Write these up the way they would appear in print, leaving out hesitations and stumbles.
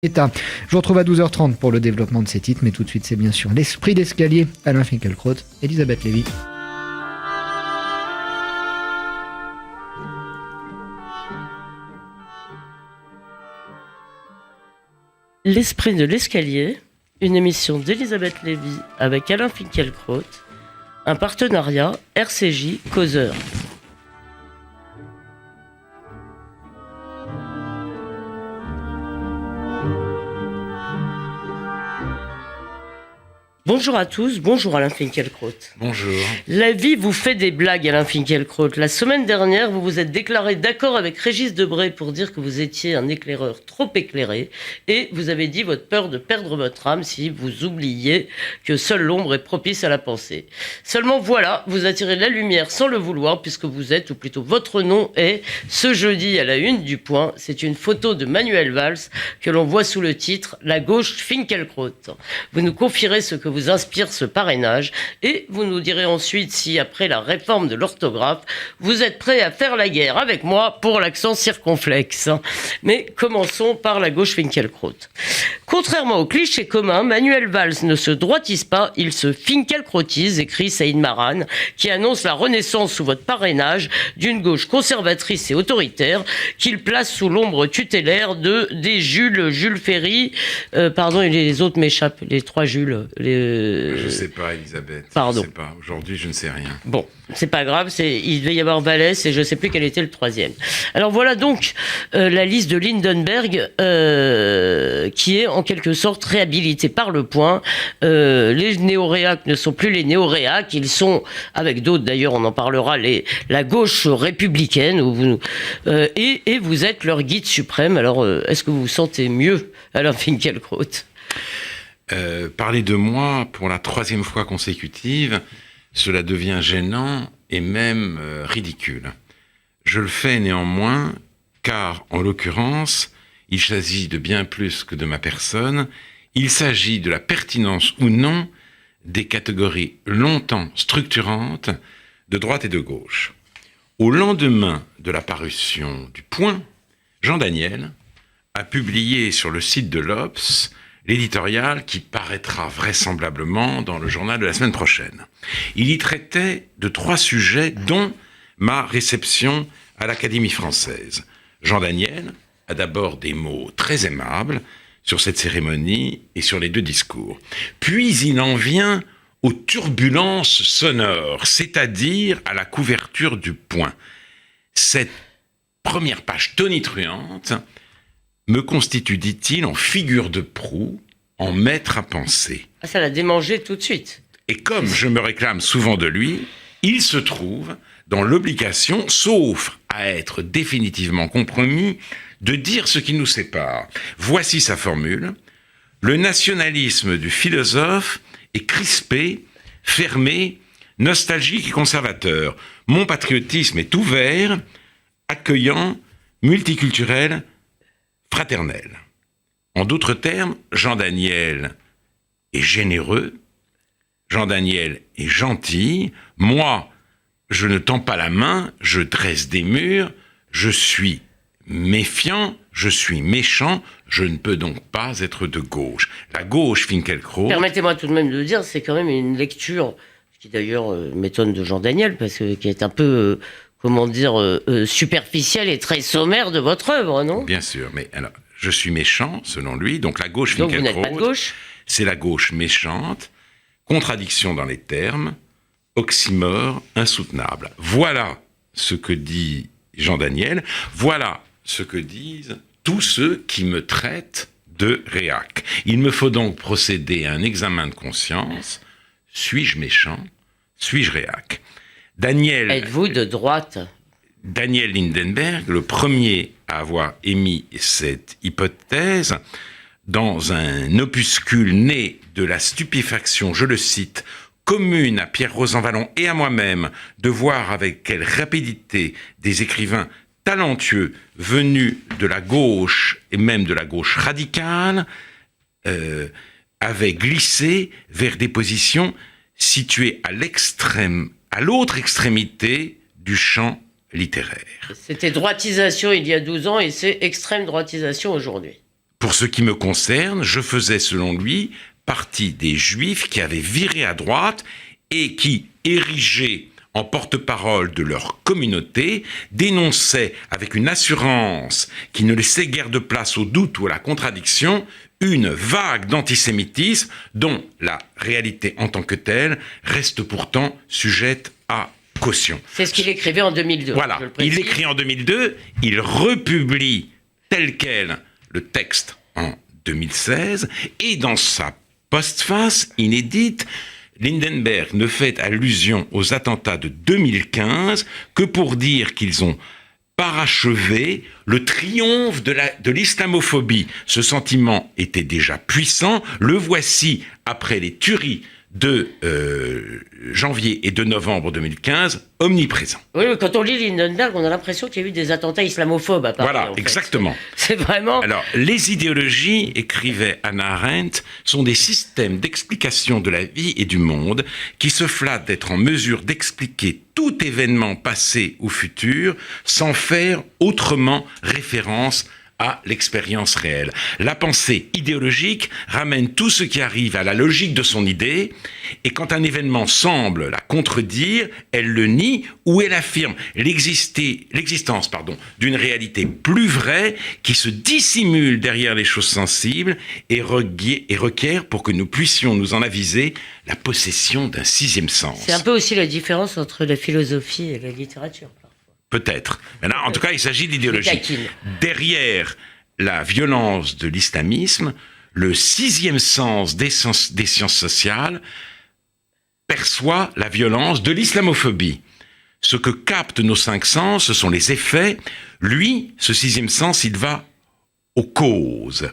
État. Je vous retrouve à 12h30 pour le développement de ces titres, mais tout de suite c'est bien sûr l'esprit d'escalier, Alain Finkielkraut, Elisabeth Lévy. L'esprit de l'escalier, une émission d'Elisabeth Lévy avec Alain Finkielkraut, un partenariat RCJ Causeur. Bonjour à tous, bonjour Alain Finkielkraut. Bonjour. La vie vous fait des blagues, Alain Finkielkraut. La semaine dernière, vous vous êtes déclaré d'accord avec Régis Debray pour dire que vous étiez un éclaireur trop éclairé et vous avez dit votre peur de perdre votre âme si vous oubliez que seule l'ombre est propice à la pensée. Seulement voilà, vous attirez la lumière sans le vouloir puisque vous êtes, ou plutôt votre nom est, ce jeudi à la une du Point, c'est une photo de Manuel Valls que l'on voit sous le titre « La gauche Finkielkraut ». Vous nous confierez ce que vous inspire ce parrainage et vous nous direz ensuite si après la réforme de l'orthographe vous êtes prêt à faire la guerre avec moi pour l'accent circonflexe. Mais commençons par la gauche Finkielkraut. Contrairement au cliché commun, Manuel Valls ne se droitise pas, il se Finkielkrautise, écrit Saïd Maran, qui annonce la renaissance sous votre parrainage d'une gauche conservatrice et autoritaire qu'il place sous l'ombre tutélaire des Jules Ferry, pardon, et les autres m'échappent, les trois Jules, Je sais pas, Elisabeth. Pardon. Je sais pas. Aujourd'hui, je ne sais rien. Bon, c'est pas grave, il devait y avoir Vallès et je sais plus quel était le troisième. Alors voilà donc la liste de Lindenberg qui est en quelque sorte réhabilitée par le Point. Les néo-réacs ne sont plus les néo-réacs, ils sont, avec d'autres d'ailleurs, on en parlera, la gauche républicaine et vous êtes leur guide suprême. Alors est-ce que vous vous sentez mieux, Alain Finkielkraut ? Parler de moi pour la troisième fois consécutive, cela devient gênant et même ridicule. Je le fais néanmoins car, en l'occurrence, il s'agit de bien plus que de ma personne. Il s'agit de la pertinence ou non des catégories longtemps structurantes de droite et de gauche. Au lendemain de la parution du Point, Jean Daniel a publié sur le site de l'Obs l'éditorial qui paraîtra vraisemblablement dans le journal de la semaine prochaine. Il y traitait de 3 sujets, dont ma réception à l'Académie française. Jean Daniel a d'abord des mots très aimables sur cette cérémonie et sur les 2 discours. Puis il en vient aux turbulences sonores, c'est-à-dire à la couverture du Point. Cette première page tonitruante me constitue, dit-il, en figure de proue, en maître à penser. Ah, ça l'a démangé tout de suite. Et comme je me réclame souvent de lui, il se trouve dans l'obligation, sauf à être définitivement compromis, de dire ce qui nous sépare. Voici sa formule. Le nationalisme du philosophe est crispé, fermé, nostalgique et conservateur. Mon patriotisme est ouvert, accueillant, multiculturel, fraternel. En d'autres termes, Jean Daniel est généreux, Jean Daniel est gentil, moi, je ne tends pas la main, je dresse des murs, je suis méfiant, je suis méchant, je ne peux donc pas être de gauche. La gauche Finkielkraut... Permettez-moi tout de même de le dire, c'est quand même une lecture qui d'ailleurs m'étonne de Jean Daniel, parce que qui est un peu... superficielle et très sommaire de votre œuvre, non ? Bien sûr, mais alors, je suis méchant, selon lui, donc la gauche Donc vous Finkielkraut, n'êtes pas de gauche ? c'est la gauche méchante, contradiction dans les termes, oxymore insoutenable. Voilà ce que dit Jean Daniel, voilà ce que disent tous ceux qui me traitent de réac. Il me faut donc procéder à un examen de conscience. Suis-je méchant ? Suis-je réac ? Daniel... Êtes-vous de droite ? Daniel Lindenberg, le premier à avoir émis cette hypothèse, dans un opuscule né de la stupéfaction, je le cite, commune à Pierre Rosanvallon et à moi-même, de voir avec quelle rapidité des écrivains talentueux venus de la gauche et même de la gauche radicale avaient glissé vers des positions situées à l'autre extrémité du champ littéraire. C'était droitisation il y a 12 ans et c'est extrême droitisation aujourd'hui. Pour ce qui me concerne, je faisais, selon lui, partie des Juifs qui avaient viré à droite et qui, érigés en porte-parole de leur communauté, dénonçaient avec une assurance qui ne laissait guère de place au doute ou à la contradiction une vague d'antisémitisme dont la réalité en tant que telle reste pourtant sujette à caution. C'est ce qu'il écrivait en 2002. Voilà, il écrit en 2002, il republie tel quel le texte en 2016, et dans sa postface inédite, Lindenberg ne fait allusion aux attentats de 2015 que pour dire qu'ils ont parachevé le triomphe de l'islamophobie. Ce sentiment était déjà puissant, le voici après les tueries de janvier et de novembre 2015, omniprésent. Oui, quand on lit Lindenberg, on a l'impression qu'il y a eu des attentats islamophobes à Paris. Voilà, exactement. C'est vraiment... Alors, les idéologies, écrivait Hannah Arendt, sont des systèmes d'explication de la vie et du monde qui se flattent d'être en mesure d'expliquer tout événement passé ou futur sans faire autrement référence à l'expérience réelle. La pensée idéologique ramène tout ce qui arrive à la logique de son idée, et quand un événement semble la contredire, elle le nie ou elle affirme l'existence d'une réalité plus vraie qui se dissimule derrière les choses sensibles et requiert, pour que nous puissions nous en aviser, la possession d'un sixième sens. C'est un peu aussi la différence entre la philosophie et la littérature. Peut-être. Maintenant, en tout cas, il s'agit d'idéologie. Derrière la violence de l'islamisme, le sixième sens des sciences sociales perçoit la violence de l'islamophobie. Ce que captent nos cinq sens, ce sont les effets. Lui, ce sixième sens, il va aux causes.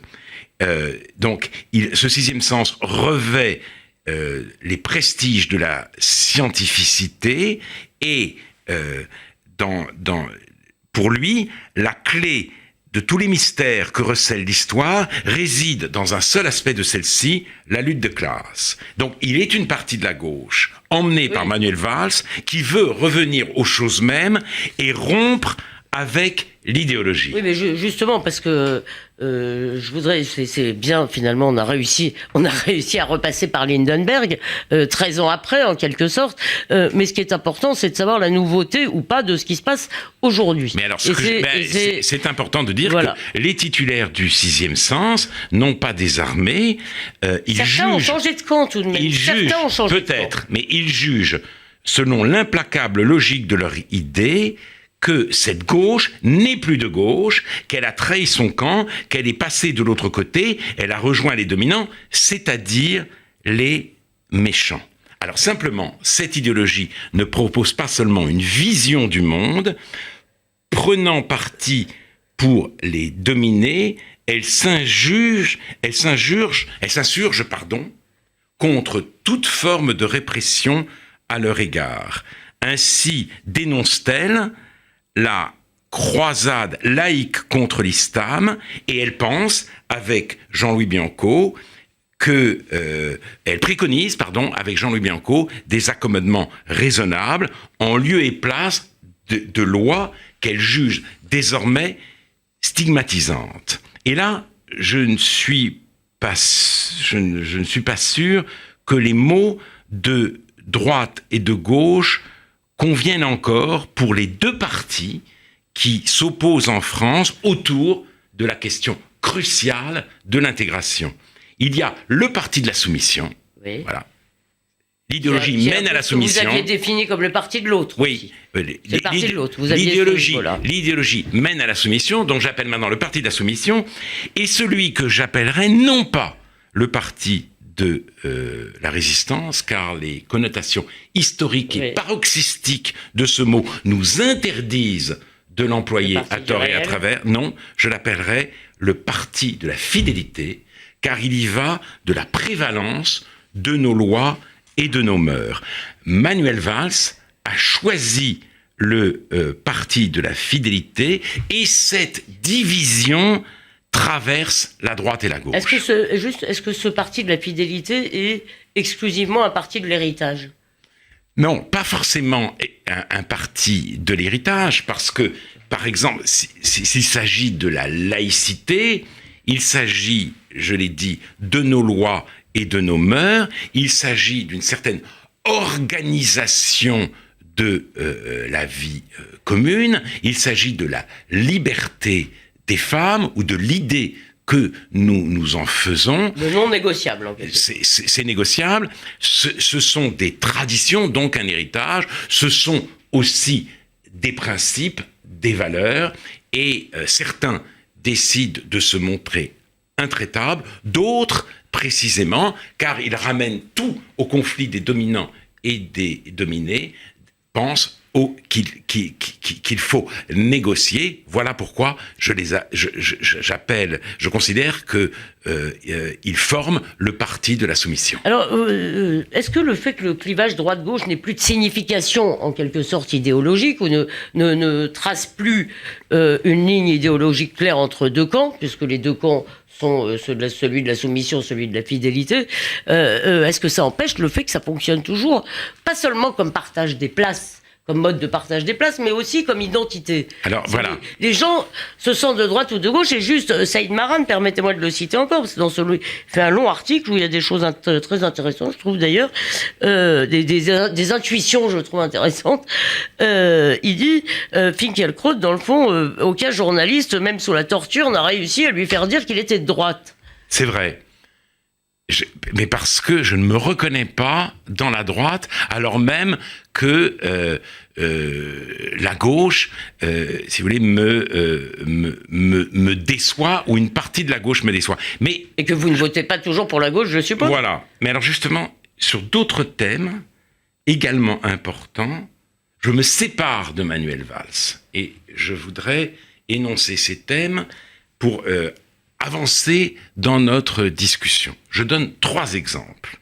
Ce sixième sens revêt les prestiges de la scientificité et pour lui, la clé de tous les mystères que recèle l'histoire réside dans un seul aspect de celle-ci, la lutte de classe. Donc, il est une partie de la gauche, emmenée par Manuel Valls, qui veut revenir aux choses mêmes et rompre avec l'idéologie. Oui, mais justement, parce que je voudrais, c'est bien, finalement, on a réussi à repasser par Lindenberg, 13 ans après, en quelque sorte, mais ce qui est important, c'est de savoir la nouveauté ou pas de ce qui se passe aujourd'hui. Mais alors, c'est important de dire que les titulaires du sixième sens n'ont pas désarmé, certains ont changé de camp, tout de même. Certains ont changé peut-être, mais ils jugent, selon l'implacable logique de leur idée, que cette gauche n'est plus de gauche, qu'elle a trahi son camp, qu'elle est passée de l'autre côté, elle a rejoint les dominants, c'est-à-dire les méchants. Alors simplement, cette idéologie ne propose pas seulement une vision du monde, prenant parti pour les dominer, elle s'insurge contre toute forme de répression à leur égard. Ainsi dénonce-t-elle la croisade laïque contre l'islam, et elle pense, avec Jean-Louis Bianco, elle préconise, avec Jean-Louis Bianco, des accommodements raisonnables en lieu et place de lois qu'elle juge désormais stigmatisantes. Et là, je ne suis pas sûr que les mots de droite et de gauche conviennent encore pour les deux partis qui s'opposent en France autour de la question cruciale de l'intégration. Il y a le parti de la soumission. Oui. Voilà. L'idéologie mène à la soumission. Vous aviez défini comme le parti de l'autre. Oui. C'est le parti de l'autre. L'idéologie mène à la soumission, donc j'appelle maintenant le parti de la soumission, et celui que j'appellerai non pas le parti de la résistance, car les connotations historiques et paroxystiques de ce mot nous interdisent de l'employer à tort et à travers. Non, je l'appellerai le parti de la fidélité, car il y va de la prévalence de nos lois et de nos mœurs. Manuel Valls a choisi le parti de la fidélité, et cette division traverse la droite et la gauche. Est-ce que ce parti de la fidélité est exclusivement un parti de l'héritage ? Non, pas forcément un parti de l'héritage, parce que, par exemple, s'il s'agit de la laïcité, il s'agit, je l'ai dit, de nos lois et de nos mœurs, il s'agit d'une certaine organisation de la vie commune, il s'agit de la liberté des femmes ou de l'idée que nous en faisons. Le non négociable, en quelque sorte. C'est négociable. Ce sont des traditions, donc un héritage. Ce sont aussi des principes, des valeurs. Et certains décident de se montrer intraitables, d'autres, précisément, car ils ramènent tout au conflit des dominants et des dominés, pensent qu'il faut négocier. Voilà pourquoi je considère que ils forment le parti de la soumission. Alors, est-ce que le fait que le clivage droite-gauche n'ait plus de signification, en quelque sorte, idéologique, ou ne trace plus une ligne idéologique claire entre deux camps, puisque les deux camps sont celui de la soumission, celui de la fidélité, est-ce que ça empêche le fait que ça fonctionne toujours, pas seulement comme partage des places, comme mode de partage des places, mais aussi comme identité. Alors, voilà. Les gens se sentent de droite ou de gauche, et juste Saïd Maran, permettez-moi de le citer encore, parce que dans celui, il fait un long article où il y a des choses très intéressantes, je trouve d'ailleurs, des intuitions, je trouve intéressantes. Il dit, Finkielkraut, dans le fond, aucun journaliste, même sous la torture, n'a réussi à lui faire dire qu'il était de droite. C'est vrai. Mais parce que je ne me reconnais pas dans la droite, alors même que la gauche, si vous voulez, me déçoit, ou une partie de la gauche me déçoit. Mais, et que vous ne votez pas toujours pour la gauche, je suppose. Voilà. Mais alors justement, sur d'autres thèmes également importants, je me sépare de Manuel Valls. Et je voudrais énoncer ces thèmes pour avancer dans notre discussion. Je donne 3 exemples.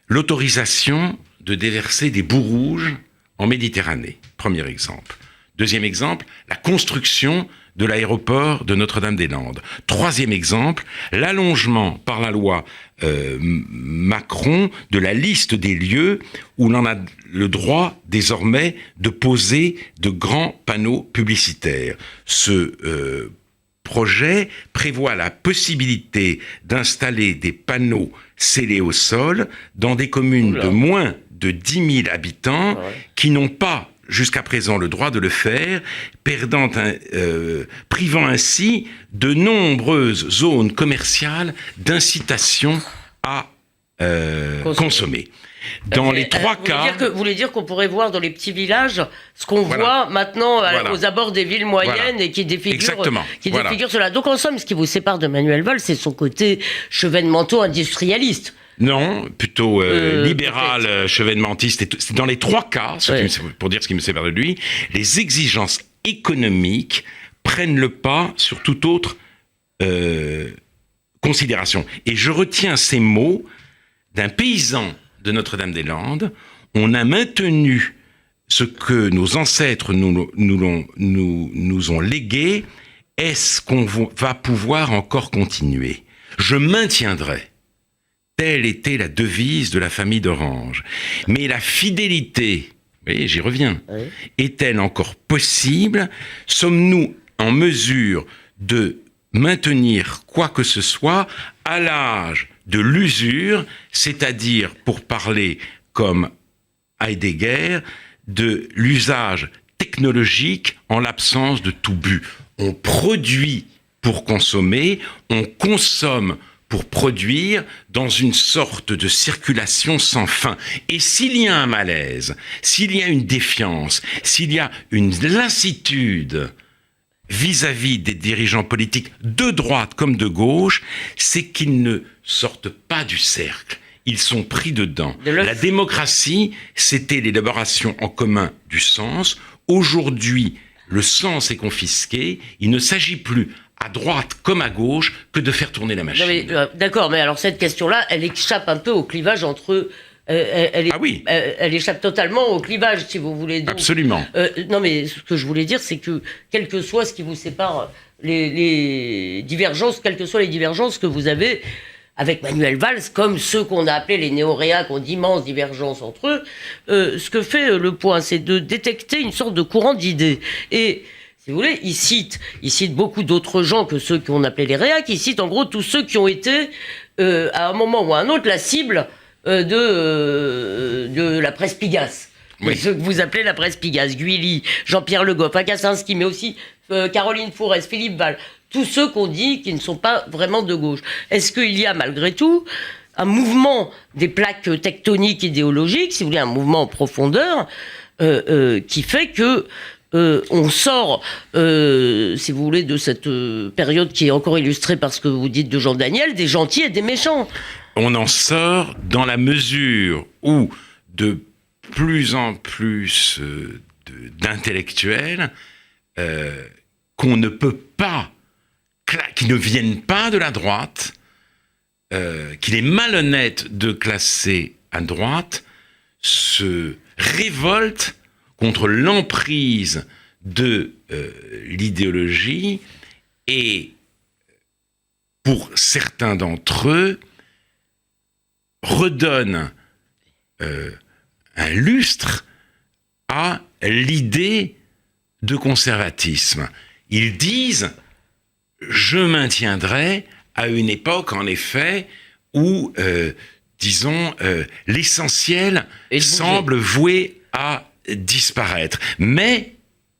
L'autorisation de déverser des boues rouges en Méditerranée, premier exemple. Deuxième exemple, la construction de l'aéroport de Notre-Dame-des-Landes. Troisième exemple, l'allongement par la loi Macron de la liste des lieux où l'on a le droit désormais de poser de grands panneaux publicitaires. Ce projet prévoit la possibilité d'installer des panneaux scellés au sol dans des communes de moins de 10 000 habitants qui n'ont pas jusqu'à présent le droit de le faire, privant ainsi de nombreuses zones commerciales d'incitation à consommer. Dans les 3 cas... Vous voulez dire qu'on pourrait voir dans les petits villages ce qu'on voit maintenant aux abords des villes moyennes et qui défigure cela. Donc en somme, ce qui vous sépare de Manuel Valls, c'est son côté chevènementaux-industrialiste. Non, plutôt libéral, chevènementiste. C'est dans les 3 cas, pour dire ce qui me sépare de lui, les exigences économiques prennent le pas sur toute autre considération. Et je retiens ces mots d'un paysan de Notre-Dame-des-Landes. On a maintenu ce que nos ancêtres nous ont légué. Est-ce qu'on va pouvoir encore continuer ? Je maintiendrai. Telle était la devise de la famille d'Orange. Mais la fidélité, vous voyez, j'y reviens, est-elle encore possible ? Sommes-nous en mesure de maintenir quoi que ce soit à l'âge de l'usure, c'est-à-dire, pour parler comme Heidegger, de l'usage technologique en l'absence de tout but. On produit pour consommer, on consomme pour produire dans une sorte de circulation sans fin. Et s'il y a un malaise, s'il y a une défiance, s'il y a une lassitude vis-à-vis des dirigeants politiques de droite comme de gauche, c'est qu'ils ne sortent pas du cercle. Ils sont pris dedans. La démocratie, c'était l'élaboration en commun du sens. Aujourd'hui, le sens est confisqué. Il ne s'agit plus, à droite comme à gauche, que de faire tourner la machine. Non mais, d'accord, mais alors cette question-là, elle échappe un peu au clivage entre... elle échappe totalement au clivage, si vous voulez. Donc, absolument. Non, mais ce que je voulais dire, c'est que, quel que soit ce qui vous sépare, les divergences, quelles que soient les divergences que vous avez avec Manuel Valls, comme ceux qu'on a appelés les néoréats, qui ont d'immenses divergences entre eux, ce que fait le point, c'est de détecter une sorte de courant d'idées. Et si vous voulez, il cite beaucoup d'autres gens que ceux qu'on appelait les réacs. Il cite en gros tous ceux qui ont été, à un moment ou à un autre, la cible de la presse Pigasse. Oui. Ce que vous appelez la presse Pigasse. Guilly, Jean-Pierre Le Goff, Akacinski, mais aussi Caroline Fourès, Philippe Val. Tous ceux qu'on dit qui ne sont pas vraiment de gauche. Est-ce qu'il y a malgré tout un mouvement des plaques tectoniques idéologiques, si vous voulez, un mouvement en profondeur, qui fait que on sort, si vous voulez, de cette période qui est encore illustrée par ce que vous dites de Jean Daniel, des gentils et des méchants. On en sort dans la mesure où de plus en plus d'intellectuels qu'on ne peut pas, qui ne viennent pas de la droite, qu'il est malhonnête de classer à droite, se révoltent contre l'emprise de l'idéologie et, pour certains d'entre eux, redonnent un lustre à l'idée de conservatisme. Ils disent « je maintiendrai à une époque, en effet, où, disons, l'essentiel semble voué à disparaître. Mais,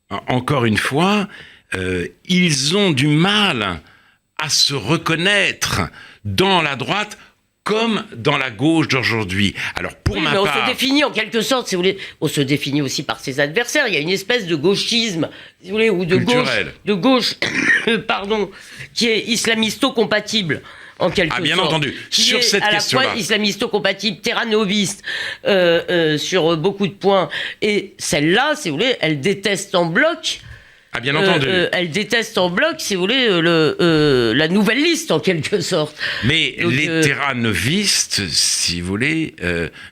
encore une fois, ils ont du mal à se reconnaître dans la droite comme dans la gauche d'aujourd'hui. Alors, pour ma part... on se définit en quelque sorte, si vous voulez, on se définit aussi par ses adversaires. Il y a une espèce de gauchisme, si vous voulez, ou de gauche, pardon, qui est islamisto-compatible. En quelque sorte. Bien entendu. Qui sur est cette à question-là. la fois islamisto-compatible, terranoviste, sur beaucoup de points. Et celle-là, si vous voulez, elle déteste en bloc. Bien entendu. Elle déteste en bloc, si vous voulez, la nouvelle liste, en quelque sorte. Mais donc, les terranovistes, si vous voulez,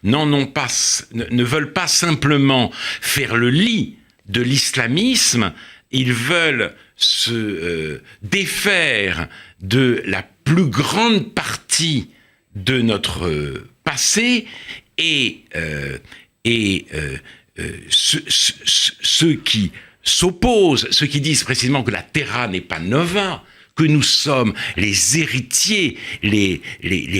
ne veulent pas simplement faire le lit de l'islamisme, ils veulent se défaire de la plus grande partie de notre passé et ceux qui s'opposent, ceux qui disent précisément que la terra n'est pas nova, que nous sommes les héritiers, les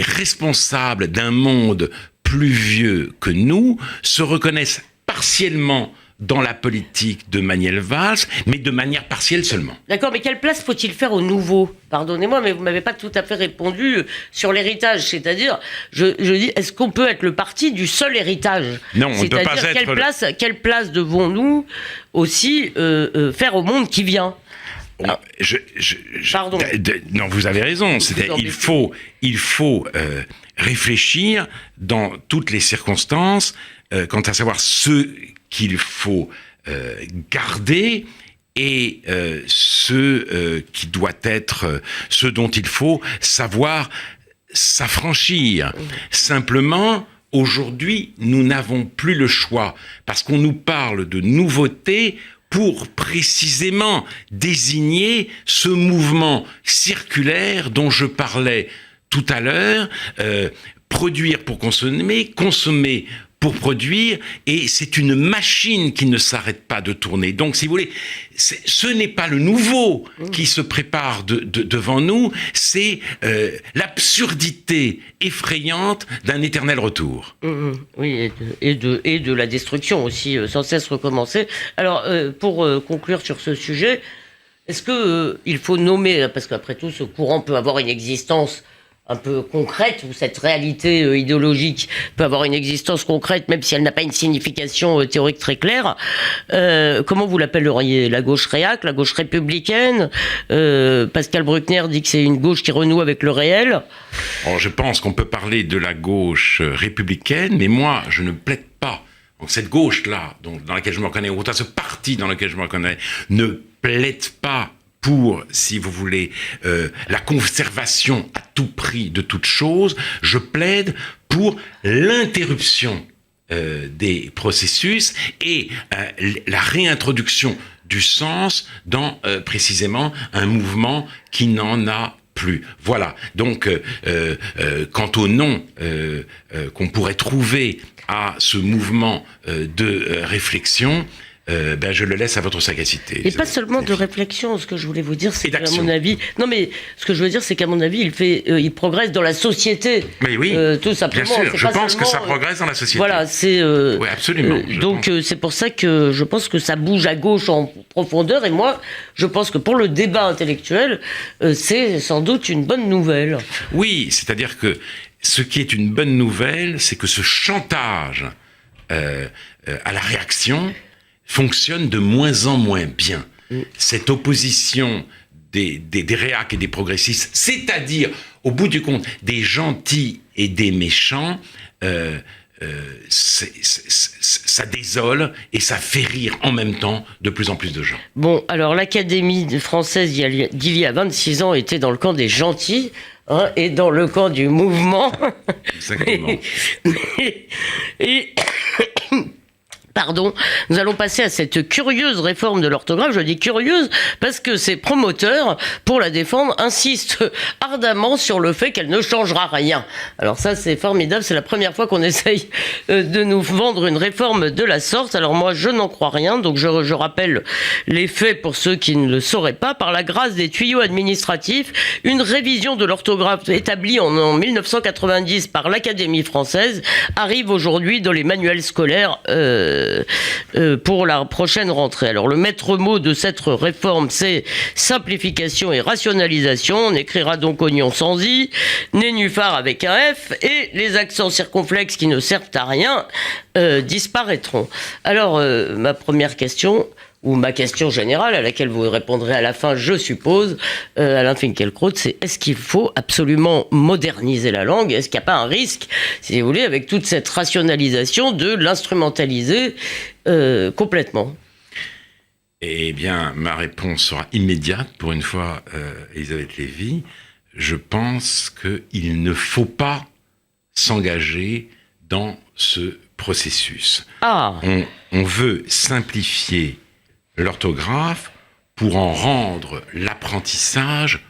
responsables d'un monde plus vieux que nous, se reconnaissent partiellement dans la politique de Manuel Valls, mais de manière partielle seulement. D'accord, mais quelle place faut-il faire au nouveau ? Pardonnez-moi, mais vous ne m'avez pas tout à fait répondu sur l'héritage. C'est-à-dire, je dis, est-ce qu'on peut être le parti du seul héritage ? Non, on ne peut pas être... Quelle place devons-nous aussi faire au monde qui vient ? Pardon. Non, vous avez raison. Il faut réfléchir dans toutes les circonstances quant à savoir ce qu'il faut garder et ce qui doit être, ce dont il faut savoir s'affranchir. Simplement, aujourd'hui, nous n'avons plus le choix parce qu'on nous parle de nouveautés pour précisément désigner ce mouvement circulaire dont je parlais tout à l'heure, produire pour consommer, consommer pour produire, et c'est une machine qui ne s'arrête pas de tourner. Donc, si vous voulez, ce n'est pas le nouveau qui se prépare devant nous, c'est l'absurdité effrayante d'un éternel retour. Oui, et de la destruction aussi, sans cesse recommencer. Alors, pour conclure sur ce sujet, est-ce que il faut nommer, parce qu'après tout, ce courant peut avoir une existence un peu concrète, ou cette réalité idéologique peut avoir une existence concrète, même si elle n'a pas une signification théorique très claire. Comment vous l'appelleriez ? La gauche réac, la gauche républicaine ? Pascal Bruckner dit que c'est une gauche qui renoue avec le réel. Alors, je pense qu'on peut parler de la gauche républicaine, mais moi, je ne plaide pas. Donc, cette gauche-là, dans laquelle je me reconnais, ou ce parti dans lequel je me reconnais, ne plaide pas pour, si vous voulez, la conservation à tout prix de toute chose. Je plaide pour l'interruption des processus et la réintroduction du sens dans précisément un mouvement qui n'en a plus. Voilà. Donc, quant au nom qu'on pourrait trouver à ce mouvement de réflexion, je le laisse à votre sagacité. Et pas seulement de réflexion. Ce que je voulais vous dire, c'est qu'à d'action. mon avis, il progresse dans la société. Mais oui, tout simplement. bien sûr. C'est Je pas pense que ça seulement, progresse dans la société. Voilà, c'est. Oui, absolument. Donc c'est pour ça que je pense que ça bouge à gauche en profondeur. Et moi, je pense que pour le débat intellectuel, c'est sans doute une bonne nouvelle. Oui, c'est-à-dire que ce qui est une bonne nouvelle, c'est que ce chantage à la réaction fonctionne de moins en moins bien. Cette opposition des réacs et des progressistes, c'est-à-dire, au bout du compte, des gentils et des méchants, ça désole et ça fait rire en même temps de plus en plus de gens. Bon, alors l'Académie française d'il y a 26 ans était dans le camp des gentils, et dans le camp du mouvement. Exactement. et Pardon, nous allons passer à cette curieuse réforme de l'orthographe. Je dis curieuse parce que ses promoteurs, pour la défendre, insistent ardemment sur le fait qu'elle ne changera rien. Alors ça, c'est formidable. C'est la première fois qu'on essaye de nous vendre une réforme de la sorte. Alors moi, je n'en crois rien. Donc je rappelle les faits pour ceux qui ne le sauraient pas. Par la grâce des tuyaux administratifs, une révision de l'orthographe établie en 1990 par l'Académie française arrive aujourd'hui dans les manuels scolaires pour la prochaine rentrée. Alors le maître mot de cette réforme, c'est simplification et rationalisation. On écrira donc oignon sans i, nénuphar avec un F, et les accents circonflexes qui ne servent à rien disparaîtront. Alors ma première question, ou ma question générale, à laquelle vous répondrez à la fin, je suppose, Alain Finkielkraut, c'est est-ce qu'il faut absolument moderniser la langue ? Est-ce qu'il n'y a pas un risque, si vous voulez, avec toute cette rationalisation, de l'instrumentaliser complètement ? Eh bien, ma réponse sera immédiate, pour une fois, Elisabeth Lévy. Je pense qu'il ne faut pas s'engager dans ce processus. Ah. On veut simplifier l'orthographe pour en rendre l'apprentissage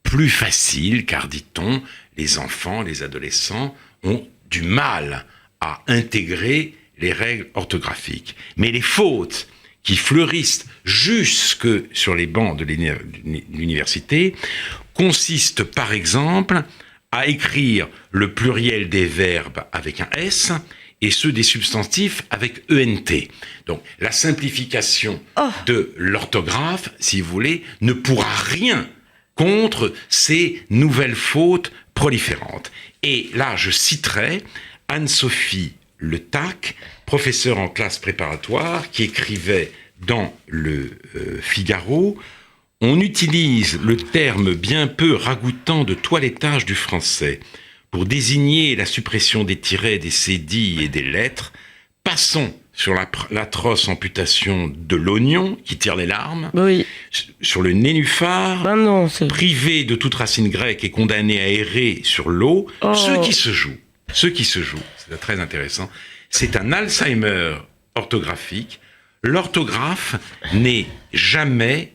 plus facile, car, dit-on, les enfants, les adolescents ont du mal à intégrer les règles orthographiques. Mais les fautes qui fleurissent jusque sur les bancs de l'université consistent, par exemple, à écrire le pluriel des verbes avec un S et ceux des substantifs avec ENT. Donc, la simplification de l'orthographe, si vous voulez, ne pourra rien contre ces nouvelles fautes proliférantes. Et là, je citerai Anne-Sophie Le Tac, professeure en classe préparatoire, qui écrivait dans le Figaro « On utilise le terme bien peu ragoûtant de toilettage du français pour désigner la suppression des tirets, des cédilles et des lettres. Passons sur l'atroce amputation de l'oignon qui tire les larmes, oui. Sur le nénuphar, privé de toute racine grecque et condamné à errer sur l'eau. Ce qui se joue, c'est très intéressant, c'est un Alzheimer orthographique. L'orthographe n'est jamais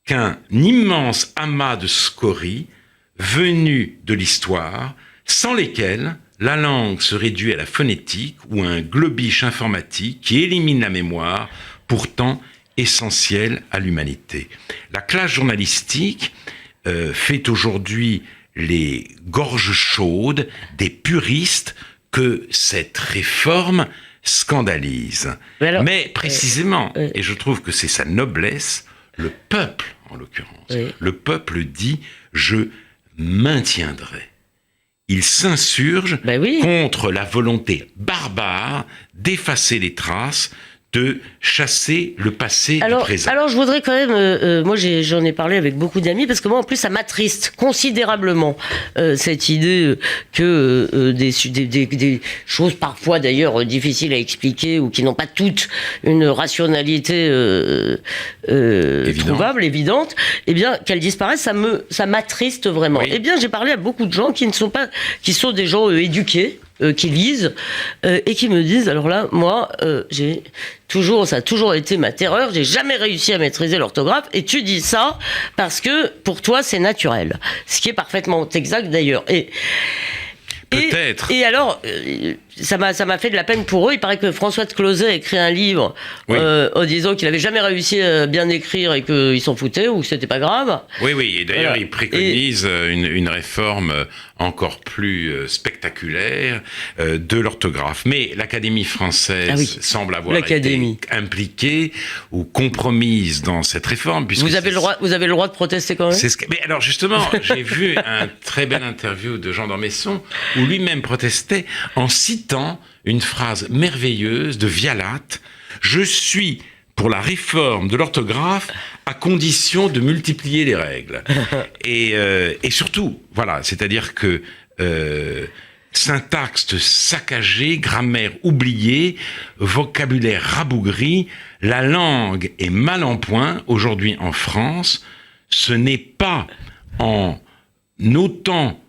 qu'un immense amas de scories venus de l'histoire, sans lesquels la langue se réduit à la phonétique ou à un globish informatique qui élimine la mémoire, pourtant essentielle à l'humanité. La classe journalistique fait aujourd'hui les gorges chaudes des puristes que cette réforme scandalise. Mais précisément, et je trouve que c'est sa noblesse, le peuple, en l'occurrence, le peuple dit « je maintiendrai ». Il s'insurge contre la volonté barbare d'effacer les traces, de chasser le passé du présent. Alors je voudrais quand même, moi j'en ai parlé avec beaucoup d'amis, parce que moi en plus ça m'attriste considérablement cette idée que des choses parfois d'ailleurs difficiles à expliquer ou qui n'ont pas toutes une rationalité trouvable, évidente, eh bien qu'elles disparaissent, ça m'attriste vraiment. Eh bien j'ai parlé à beaucoup de gens qui sont des gens éduqués, qui lisent et qui me disent, alors là, moi, ça a toujours été ma terreur, j'ai jamais réussi à maîtriser l'orthographe, et tu dis ça parce que pour toi c'est naturel, ce qui est parfaitement exact d'ailleurs. Peut-être. Et alors, ça m'a fait de la peine pour eux. Il paraît que François de Closet a écrit un livre en disant qu'il avait jamais réussi à bien écrire et qu'il s'en foutait ou que c'était pas grave. Oui. Et d'ailleurs, il préconise une réforme encore plus spectaculaire de l'orthographe. Mais l'Académie française semble avoir été impliquée ou compromise dans cette réforme. Vous avez le droit de protester quand même. Mais alors justement, j'ai vu un très belle interview de Jean d'Ormesson où lui-même protestait en citant une phrase merveilleuse de Vialat. Je suis pour la réforme de l'orthographe à condition de multiplier les règles. Et surtout, voilà, c'est-à-dire que syntaxe saccagée, grammaire oubliée, vocabulaire rabougri, la langue est mal en point aujourd'hui en France. Ce n'est pas en ôtant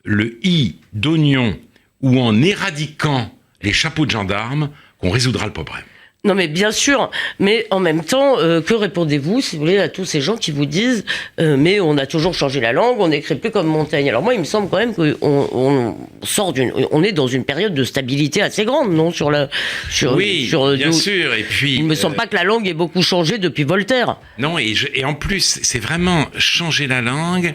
le i d'oignon ou en éradiquant les chapeaux de gendarmes qu'on résoudra le problème. Non mais bien sûr, mais en même temps, que répondez-vous, si vous voulez, à tous ces gens qui vous disent mais on a toujours changé la langue, on n'écrit plus comme Montaigne. Alors moi, il me semble quand même on est dans une période de stabilité assez grande, non, bien sûr. Et puis, il me semble pas que la langue ait beaucoup changé depuis Voltaire. Non, et en plus, c'est vraiment changer la langue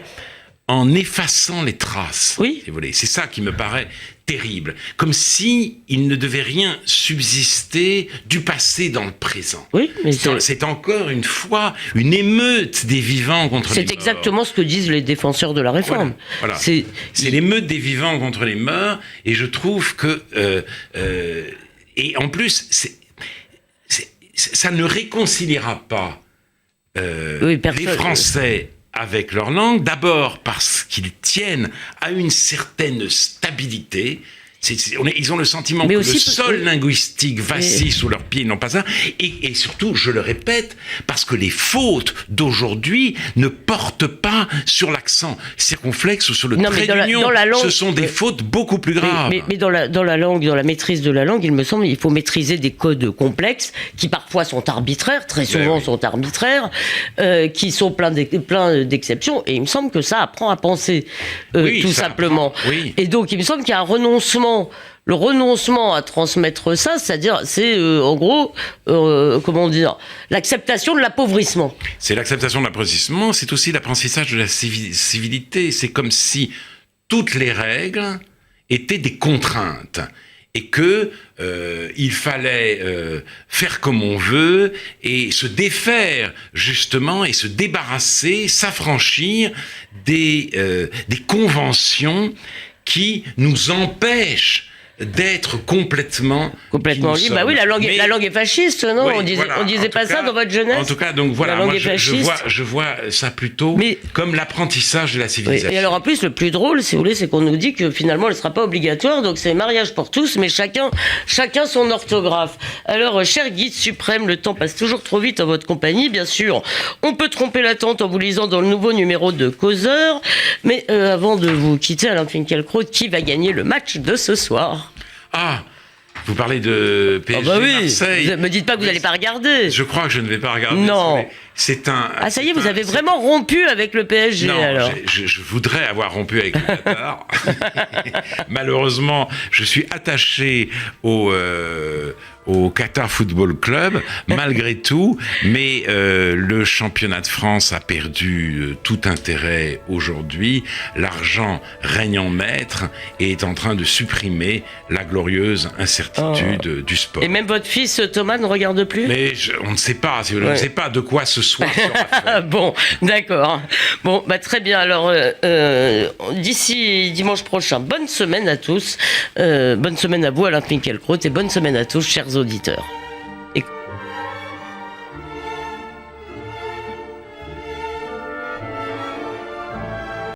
en effaçant les traces. Oui. Si vous voulez. C'est ça qui me paraît terrible. Comme si il ne devait rien subsister du passé dans le présent. Oui, mais c'est encore une fois une émeute des vivants contre les morts. C'est exactement ce que disent les défenseurs de la réforme. Voilà. C'est l'émeute des vivants contre les morts, et je trouve que et en plus ça ne réconciliera pas les Français avec leur langue, d'abord parce qu'ils tiennent à une certaine stabilité. Ils ont le sentiment que le sol linguistique vacille sous leurs pieds, non pas ça. Et surtout, je le répète, parce que les fautes d'aujourd'hui ne portent pas sur l'accent circonflexe ou sur le trait d'union. Ce sont des fautes beaucoup plus graves. Mais dans la langue, dans la maîtrise de la langue, il me semble qu'il faut maîtriser des codes complexes qui parfois sont arbitraires, très souvent sont arbitraires, qui sont plein d'exceptions. Et il me semble que ça apprend à penser, tout simplement. Et donc, il me semble qu'il y a un renoncement. Le renoncement à transmettre ça, c'est-à-dire, c'est en gros, comment dire, l'acceptation de l'appauvrissement. C'est l'acceptation de l'appauvrissement, c'est aussi l'apprentissage de la civilité. C'est comme si toutes les règles étaient des contraintes et que il fallait faire comme on veut et se défaire justement et se débarrasser, s'affranchir des conventions qui nous empêche d'être complètement libre. Bah oui, la langue est fasciste, non? On disait pas ça dans votre jeunesse. En tout cas, donc voilà, moi je vois ça plutôt comme l'apprentissage de la civilisation. Et alors en plus, le plus drôle, si vous voulez, c'est qu'on nous dit que finalement, elle sera pas obligatoire, donc c'est mariage pour tous, mais chacun son orthographe. Alors, cher guide suprême, le temps passe toujours trop vite en votre compagnie, bien sûr. On peut tromper l'attente en vous lisant dans le nouveau numéro de Causeur, mais avant de vous quitter, Alain Finkielkraut, qui va gagner le match de ce soir? Ah, vous parlez de PSG Marseille. Ne me dites pas que vous n'allez pas regarder. Je crois que je ne vais pas regarder. Non. C'est un. Ah, ça y est, vous avez vraiment rompu avec le PSG, non, alors. Je voudrais avoir rompu avec le Qatar. Malheureusement, je suis attaché au Qatar Football Club, malgré tout, mais le championnat de France a perdu tout intérêt aujourd'hui. L'argent règne en maître et est en train de supprimer la glorieuse incertitude du sport. Et même votre fils Thomas ne regarde plus? Mais on ne sait pas, on ne sait pas de quoi ce soir sera fait. Bon, d'accord. Bon, bah très bien. Alors, d'ici dimanche prochain, bonne semaine à tous. Bonne semaine à vous, Alain Finkielkraut, et bonne semaine à tous, chers auditeurs.